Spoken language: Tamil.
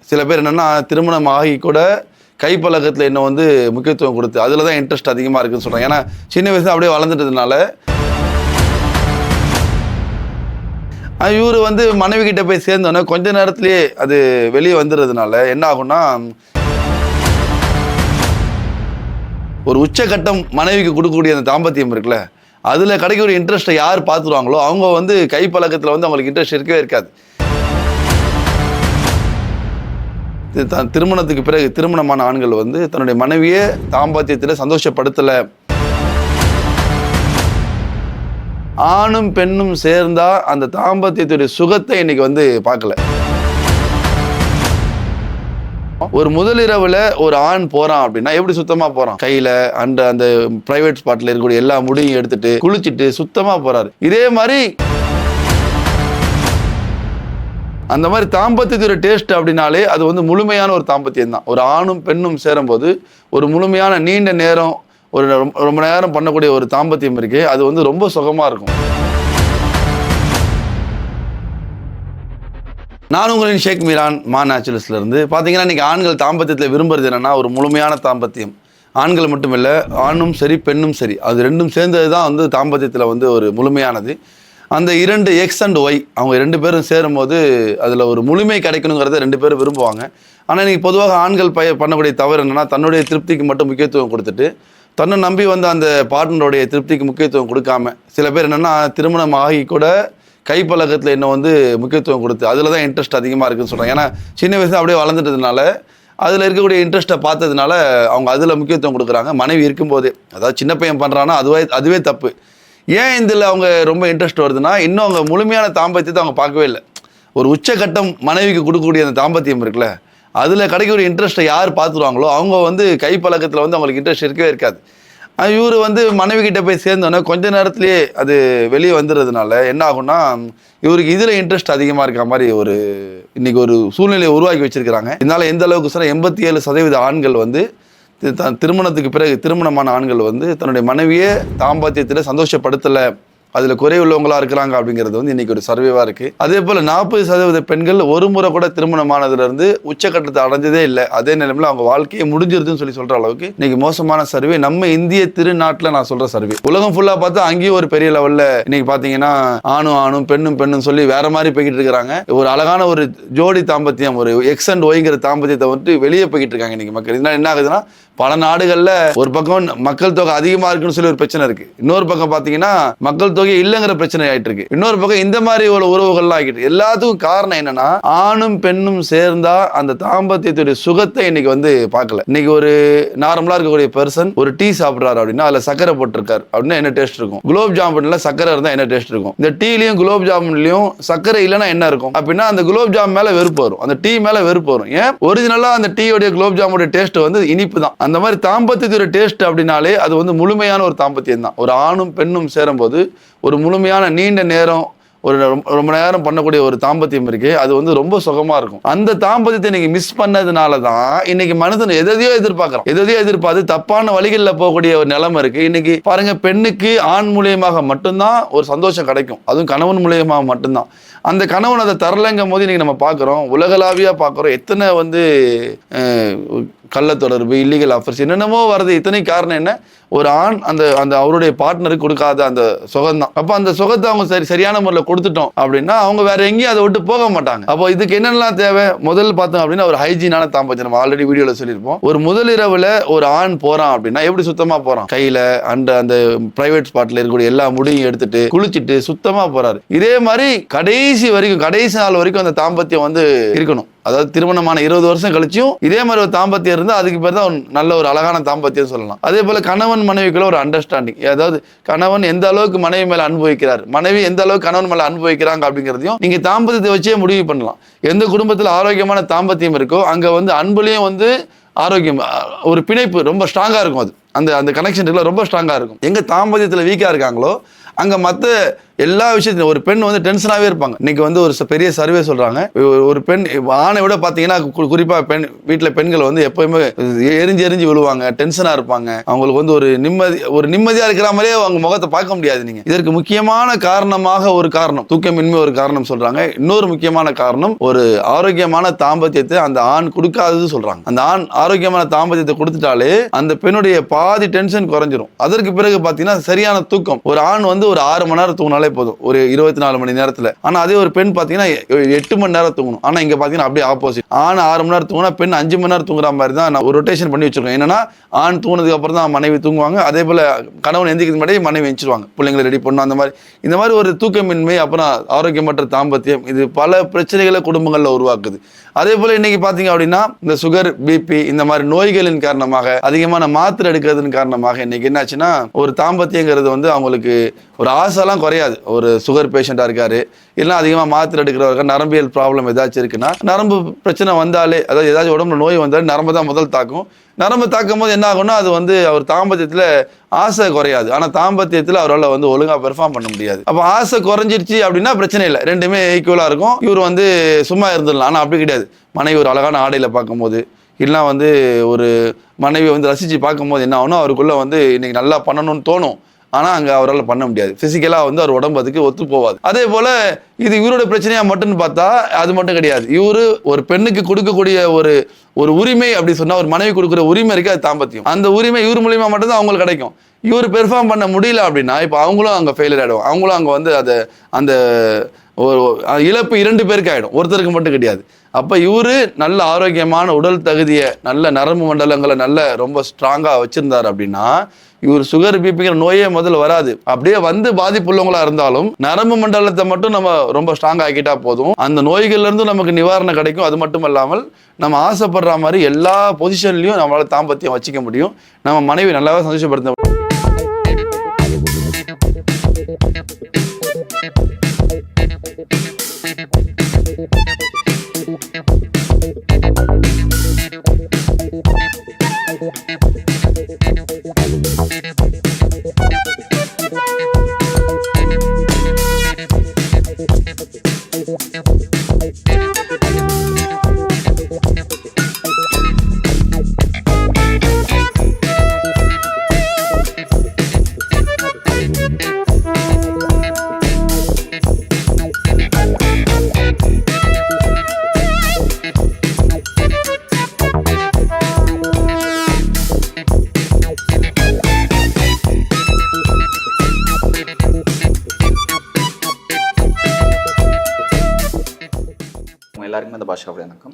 சில பேர் என்னென்னா திருமணம் ஆகி கூட கைப்பழக்கத்தில் என்ன வந்து முக்கியத்துவம் கொடுத்து அதில் தான் இன்ட்ரெஸ்ட் அதிகமாக இருக்குதுன்னு சொல்கிறாங்க. ஏன்னா சின்ன வயசில் அப்படியே வளர்ந்துட்டதுனால இவர் வந்து மனைவி கிட்ட போய் சேர்ந்தோன்னே கொஞ்ச நேரத்துலேயே அது வெளியே வந்துடுறதுனால என்ன ஆகும்னா, ஒரு உச்சகட்டம் மனைவிக்கு கொடுக்கக்கூடிய அந்த தாம்பத்தியம் இருக்குல்ல, அதில் கிடைக்கக்கூடிய இன்ட்ரெஸ்ட்டை யார் பார்த்துருவாங்களோ அவங்க வந்து கைப்பழக்கத்தில் வந்து அவங்களுக்கு இன்ட்ரெஸ்ட் இருக்கவே இருக்காது. திருமணத்துக்கு பிறகு திருமணமான ஆண்கள் வந்து தன்னுடைய மனைவியை தாம்பத்தியத்தில் சந்தோஷப்படுத்தலை, ஆணும் பெண்ணும் சேர்ந்தா அந்த தாம்பத்தியத்துடைய சுகத்தை இன்னைக்கு வந்து பார்க்கல. ஒரு முதலிரவுல ஒரு ஆண் போறான் அப்படின்னா எப்படி சுத்தமா போறான், கையில அந்த பிரைவேட் ஸ்பாட்ல இருக்கக்கூடிய எல்லா முடியும் எடுத்துட்டு குளிச்சுட்டு சுத்தமா போறாரு. இதே மாதிரி அந்த மாதிரி தாம்பத்தியத்துடைய டேஸ்ட் அப்படின்னாலே அது வந்து முழுமையான ஒரு தாம்பத்தியம் தான். ஒரு ஆணும் பெண்ணும் சேரும்போது ஒரு முழுமையான நீண்ட நேரம் ஒரு ரொம்ப நேரம் பண்ணக்கூடிய ஒரு தாம்பத்தியம் இருக்கு, அது வந்து ரொம்ப சுகமா இருக்கும். நான் உங்களின் ஷேக் மீரான் மா நேச்சுரல்ஸ்ல இருந்து பார்த்தீங்கன்னா இன்னைக்கு ஆண்கள் தாம்பத்தியத்தில் விரும்புறது என்னன்னா ஒரு முழுமையான தாம்பத்தியம். ஆண்கள் மட்டும் இல்லை, ஆணும் சரி பெண்ணும் சரி, அது ரெண்டும் சேர்ந்தது தான் வந்து தாம்பத்தியத்தில் வந்து ஒரு முழுமையானது. அந்த இரண்டு எக்ஸ் அண்ட் ஒய் அவங்க ரெண்டு பேரும் சேரும்போது அதில் ஒரு முழுமை கிடைக்கணுங்கிறத ரெண்டு பேரும் விரும்புவாங்க. ஆனால் இன்னைக்கு பொதுவாக ஆண்கள் பண்ணக்கூடிய தவறு என்னன்னா தன்னுடைய திருப்திக்கு மட்டும் முக்கியத்துவம் கொடுத்துட்டு தன்னை நம்பி வந்து அந்த பார்ட்னருடைய திருப்திக்கு முக்கியத்துவம் கொடுக்காம, சில பேர் என்னென்னா திருமணம் ஆகி கூட கைப்பழக்கத்தில் என்ன வந்து முக்கியத்துவம் கொடுத்து அதில் தான் இன்ட்ரெஸ்ட் அதிகமாக இருக்குதுன்னு சொல்கிறாங்க. ஏன்னா சின்ன வயசில் அப்படியே வளர்ந்துட்டதுனால அதில் இருக்கக்கூடிய இன்ட்ரெஸ்ட்டை பார்த்ததுனால அவங்க அதில் முக்கியத்துவம் கொடுக்குறாங்க. மனைவி இருக்கும்போதே, அதாவது சின்ன பையன் பண்ணுறான்னா அதுவே தப்பு. ஏன் இதில் அவங்க ரொம்ப இன்ட்ரெஸ்ட் வருதுன்னா இன்னும் அவங்க முழுமையான தாம்பத்தியத்தை அவங்க பார்க்கவே இல்லை. ஒரு உச்சகட்டம் மனைவிக்கு கொடுக்கக்கூடிய அந்த தாம்பத்தியம் இருக்குல்ல, அதில் கிடைக்கக்கூடிய இன்ட்ரெஸ்ட்டை யார் பார்த்துருவாங்களோ அவங்க வந்து கைப்பழக்கத்தில் வந்து அவங்களுக்கு இன்ட்ரெஸ்ட் இருக்கவே இருக்காது. இவர் வந்து மனைவி கிட்ட போய் சேர்ந்தோன்னே கொஞ்ச நேரத்துலேயே அது வெளியே வந்துடுறதுனால என்ன ஆகும்னா, இவருக்கு இதில் இன்ட்ரெஸ்ட் அதிகமாக இருக்க மாதிரி இன்னைக்கு ஒரு சூழ்நிலையை உருவாக்கி வச்சிருக்கிறாங்க. இதனால் எந்த அளவுக்கு சொன்னால் 87% ஆண்கள் வந்து திருமணத்துக்கு பிறகு திருமணமான ஆண்கள் வந்து தன்னுடைய மனைவியை தாம்பத்தியத்தில் சந்தோஷப்படுத்தலை, அதில் குறைவுள்ளவங்களா இருக்கிறாங்க அப்படிங்கிறது வந்து இன்னைக்கு ஒரு சர்வேவாக இருக்குது. அதே போல் 40% பெண்கள் ஒரு முறை கூட திருமணமானதுலேருந்து உச்சக்கட்டத்தை அடைஞ்சதே இல்லை, அதே நிலைமையில் அவங்க வாழ்க்கையை முடிஞ்சிருதுன்னு சொல்கிற அளவுக்கு இன்னைக்கு மோசமான சர்வே நம்ம இந்திய திருநாட்டில் நான் சொல்கிற சர்வே. உலகம் ஃபுல்லாக பார்த்தா அங்கேயும் ஒரு பெரிய லெவலில் இன்னைக்கு பார்த்தீங்கன்னா ஆணும் பெண்ணும் சொல்லி வேற மாதிரி போய்கிட்டு இருக்கிறாங்க. ஒரு அழகான ஒரு ஜோடி தாம்பத்தியம், ஒரு எக்ஸ் அண்ட் ஒய்ங்கிற தாம்பத்தியத்தை வந்துட்டு வெளியே போய்கிட்டு இருக்காங்க இன்னைக்கு மக்கள். இதனால் என்ன ஆகுதுன்னா, பல நாடுகளில் ஒரு பக்கம் மக்கள் தொகை அதிகமாக இருக்குன்னு சொல்லி ஒரு பிரச்சனை இருக்கு, இன்னொரு பக்கம் பார்த்தீங்கன்னா மக்கள் தொகை இல்லைங்கிற பிரச்சனை ஆயிட்டு இருக்கு, இன்னொரு பக்கம் இந்த மாதிரி ஒரு உறவுகள்லாம் ஆகிட்டு. எல்லாத்துக்கும் காரணம் என்னன்னா ஆணும் பெண்ணும் சேர்ந்தா அந்த தாம்பத்தியத்துடைய சுகத்தை இன்னைக்கு வந்து பார்க்கல. இன்னைக்கு ஒரு நார்மலா இருக்கக்கூடிய பர்சன் ஒரு டீ சாப்பிட்றாரு அப்படின்னா அதுல சக்கரை போட்டிருக்காரு அப்படின்னா என்ன டேஸ்ட் இருக்கும், குலோப் ஜாமுன்ல சக்கரை இருந்தா என்ன டேஸ்ட் இருக்கும், இந்த டீலையும் குலோப் ஜாமுன்லயும் சக்கரை இல்லைன்னா என்ன இருக்கும் அப்படின்னா அந்த குலோப் ஜாமுன் மேல வெறுப்பு வரும், அந்த டீ மேல வெறுப்பு வரும். ஏன், ஒரிஜினலா அந்த டீயோடைய குலோப் ஜாமுடைய டேஸ்ட் வந்து இனிப்பு தான். அந்த மாதிரி தாம்பத்தியத்துடைய டேஸ்ட் அப்படின்னாலே அது வந்து முழுமையான ஒரு தாம்பத்தியம் தான். ஒரு ஆணும் பெண்ணும் சேரும்போது ஒரு முழுமையான நீண்ட நேரம் ஒரு ரொம்ப நேரம் பண்ணக்கூடிய ஒரு தாம்பத்தியம் இருக்கு, அது வந்து ரொம்ப சுகமா இருக்கும். அந்த தாம்பத்தியத்தை இன்னைக்கு மிஸ் பண்ணதுனால தான் இன்னைக்கு மனிதன் எதையோ எதிர்பார்த்து தப்பான வழிகளில் போகக்கூடிய ஒரு நிலைமை இருக்கு. இன்னைக்கு பாருங்க, பெண்ணுக்கு ஆண் மூலியமாக மட்டும்தான் ஒரு சந்தோஷம் கிடைக்கும், அதுவும் கணவன் மூலியமாக மட்டும்தான். அந்த கணவன் அதை தரலைங்கும் போது இன்னைக்கு நம்ம பார்க்குறோம், உலகளாவியாக பார்க்குறோம், எத்தனை வந்து கள்ள தொடர்பு, இல்லீகல் அஃபேர்ஸ் என்னென்னமோ வருது. இத்தனை காரணம் என்ன, ஒரு ஆண் அந்த அவருடைய பார்ட்னருக்கு கொடுக்காத அந்த சுகம்தான். அப்போ அந்த சுகத்தை அவங்க சரியான முறையில் கொடுத்துட்டோம் அப்படின்னா அவங்க வேற எங்கேயும் அதை விட்டு போக மாட்டாங்க. அப்போ இதுக்கு என்னெல்லாம் தேவை, முதல் பார்த்தோம் அப்படின்னா ஒரு ஹைஜீனான தாம்பத்தியம். நம்ம ஆல்ரெடி வீடியோவில் சொல்லியிருப்போம், ஒரு முதலிரவுல ஒரு ஆண் போறான் அப்படின்னா எப்படி சுத்தமா போறான், கையில அந்த பிரைவேட் ஸ்பாட்ல இருக்கக்கூடிய எல்லா முடியும் எடுத்துட்டு குளிச்சுட்டு சுத்தமா போறாரு. இதே மாதிரி கடைசி நாள் வரைக்கும் அந்த தாம்பத்தியம் வந்து இருக்கணும். அதாவது திருமணமான 20 வருஷம் கழிச்சும் இதே மாதிரி ஒரு தாம்பத்தியம் இருந்தால் அதுக்கு பேர் தான் நல்ல ஒரு அழகான தாம்பத்தியம் சொல்லலாம். அதே போல கணவன் மனைவிக்குள்ள ஒரு அண்டர்ஸ்டாண்டிங், அதாவது கணவன் எந்த அளவுக்கு மனைவி மேல அனுபவிக்கிறார், மனைவி எந்த அளவுக்கு கணவன் மேல அனுபவிக்கிறாங்க அப்படிங்கிறதையும் நீங்க தாம்பத்தியத்தை வச்சே முடிவு பண்ணலாம். எந்த குடும்பத்தில் ஆரோக்கியமான தாம்பத்தியம் இருக்கோ அங்க வந்து அன்புலையும் வந்து ஆரோக்கியம், ஒரு பிணைப்பு ரொம்ப ஸ்ட்ராங்கா இருக்கும். அது அந்த கனெக்ஷன் ரொம்ப ஸ்ட்ராங்கா இருக்கும். எங்க தாம்பத்தியத்தில் வீக்கா இருக்காங்களோ அங்க மற்ற எல்லா விஷயத்திலும் ஒரு பெண் வந்து டென்ஷனாகவே இருப்பாங்க. இன்னைக்கு வந்து ஒரு பெரிய சர்வே சொல்றாங்க, ஒரு பெண் ஆணை விட பார்த்தீங்கன்னா குறிப்பா வீட்டில் பெண்கள் வந்து எப்பயுமே எரிஞ்சு எரிஞ்சு விழுவாங்க, டென்ஷனாக இருப்பாங்க. அவங்களுக்கு வந்து ஒரு நிம்மதியாக இருக்கிற மாதிரியே அவங்க முகத்தை பார்க்க முடியாது. நீங்க இதற்கு முக்கியமான காரணமாக ஒரு காரணம் தூக்கமின்மை ஒரு காரணம் சொல்றாங்க. இன்னொரு முக்கியமான காரணம் ஒரு ஆரோக்கியமான தாம்பத்தியத்தை அந்த ஆண் கொடுக்காதது சொல்றாங்க. அந்த ஆண் ஆரோக்கியமான தாம்பத்தியத்தை கொடுத்துட்டாலே அந்த பெண்ணுடைய பாதி டென்ஷன் குறைஞ்சிரும். அதற்கு பிறகு பார்த்தீங்கன்னா சரியான தூக்கம். ஒரு ஆண் வந்து ஒரு 6 மணி நேரம் தூங்கினாலே போதும் ஒரு 24 மணி நேரத்தில். ஆனால் அதே ஒரு பெண் பார்த்தீங்கன்னா 8 மணி நேரம் தூங்கணும். ஆனால் இங்கே பார்த்தீங்கன்னா அப்படியே ஆப்போசிட். ஆண் 6 மணி நேரம் தூங்கினா பெண் 5 மணி நேரம் தூங்குற மாதிரி தான் நான் ஒரு ரொட்டேஷன் பண்ணி வச்சிருக்கேன். என்னன்னா ஆண் தூங்கினதுக்கு அப்புறம் தான் மனைவி தூங்குவாங்க. அதே போல கணவன் எந்திரிக்கிறது முன்னாடி மனைவி எந்திரிச்சிருவாங்க, பிள்ளைங்களை ரெடி பண்ணணும். இந்த மாதிரி ஒரு தூக்கமின்மை, அப்புறம் ஆரோக்கியமற்ற தாம்பத்தியம், இது பல பிரச்சனைகளை குடும்பங்களில் உருவாக்குது. அதே போல இன்னைக்கு பார்த்தீங்க அப்படின்னா இந்த சுகர், பிபி இந்த மாதிரி நோய்களின் காரணமாக, அதிகமான மாத்திரை எடுக்கிறதுன்னு காரணமாக இன்னைக்கு என்னாச்சுன்னா ஒரு தாம்பத்தியங்கிறது வந்து அவங்களுக்கு ஒரு ஆசைலாம் குறையாது. ஒரு சுகர் பேஷண்ட்டாக இருக்காரு, இல்லைன்னா அதிகமாக மாத்திரை எடுக்கிறவர்கள், நரம்பியல் ப்ராப்ளம் ஏதாச்சும் இருக்குன்னா, நரம்பு பிரச்சனை வந்தாலே, அதாவது ஏதாச்சும் உடம்புல நோய் வந்தாலே நரம்பு தான் முதல் தாக்கும். நரம்பு தாக்கும் போது என்ன ஆகும்னா அது வந்து அவர் தாம்பத்தியத்தில் ஆசை குறையாது. ஆனால் தாம்பத்தியத்தில் அவரால் வந்து ஒழுங்காக பெர்ஃபார்ம் பண்ண முடியாது. அப்போ ஆசை குறைஞ்சிருச்சு அப்படின்னா பிரச்சனை இல்லை, ரெண்டுமே ஈக்குவலாக இருக்கும். இவர் வந்து சும்மா இருந்துடலாம். ஆனால் அப்படி கிடையாது. மனைவி ஒரு அழகான ஆடையில் பார்க்கும்போது, இல்லைனா வந்து ஒரு மனைவி வந்து ரசித்து பார்க்கும்போது என்ன ஆகும்னா அவருக்குள்ளே வந்து இன்னைக்கு நல்லா பண்ணணும்னு தோணும். ஆனால் அங்கே அவரால் பண்ண முடியாது. ஃபிசிக்கலாக வந்து அவர் உடம்பு அதுக்கு ஒத்து போவாது. அதே போல் இது இவரோட பிரச்சனையாக மட்டும்னு பார்த்தா அது மட்டும் கிடையாது. இவர் ஒரு பெண்ணுக்கு கொடுக்கக்கூடிய ஒரு உரிமை அப்படி சொன்னால், ஒரு மனைவி கொடுக்குற உரிமை இருக்குது, அது தாம்பத்தியம். அந்த உரிமை இவர் மூலியமாக மட்டும்தான் அவங்களுக்கு கிடைக்கும். இவர் பெர்ஃபார்ம் பண்ண முடியல அப்படின்னா இப்போ அவங்களும் அங்கே ஃபெயிலியர் ஆகிடும். அவங்களும் அங்கே வந்து அந்த ஒரு இழப்பு 2 பேருக்கு ஆகிடும், ஒருத்தருக்கு மட்டும் கிடையாது. அப்போ இவர் நல்ல ஆரோக்கியமான உடல் தகுதியை, நல்ல நரம்பு மண்டலங்களை நல்ல ரொம்ப ஸ்ட்ராங்காக வச்சுருந்தார் அப்படின்னா இவர் சுகர், பிபிங்கிற நோயே முதல்ல வராது. அப்படியே வந்து பாதிப்புள்ளவங்களா இருந்தாலும் நரம்பு மண்டலத்தை மட்டும் நம்ம ரொம்ப ஸ்ட்ராங் ஆக்கிட்டா போதும், அந்த நோய்கள்ல இருந்து நமக்கு நிவாரணம் கிடைக்கும். அது மட்டும் இல்லாமல் நம்ம ஆசைப்படுற மாதிரி எல்லா பொசிஷன்லையும் நம்மளால தாம்பத்தியம் வச்சுக்க முடியும். நம்ம மனைவி நல்லாவே சந்தோஷப்படுத்த முடியும். எல்லாருக்குமே இந்த பாஷா வணக்கம்.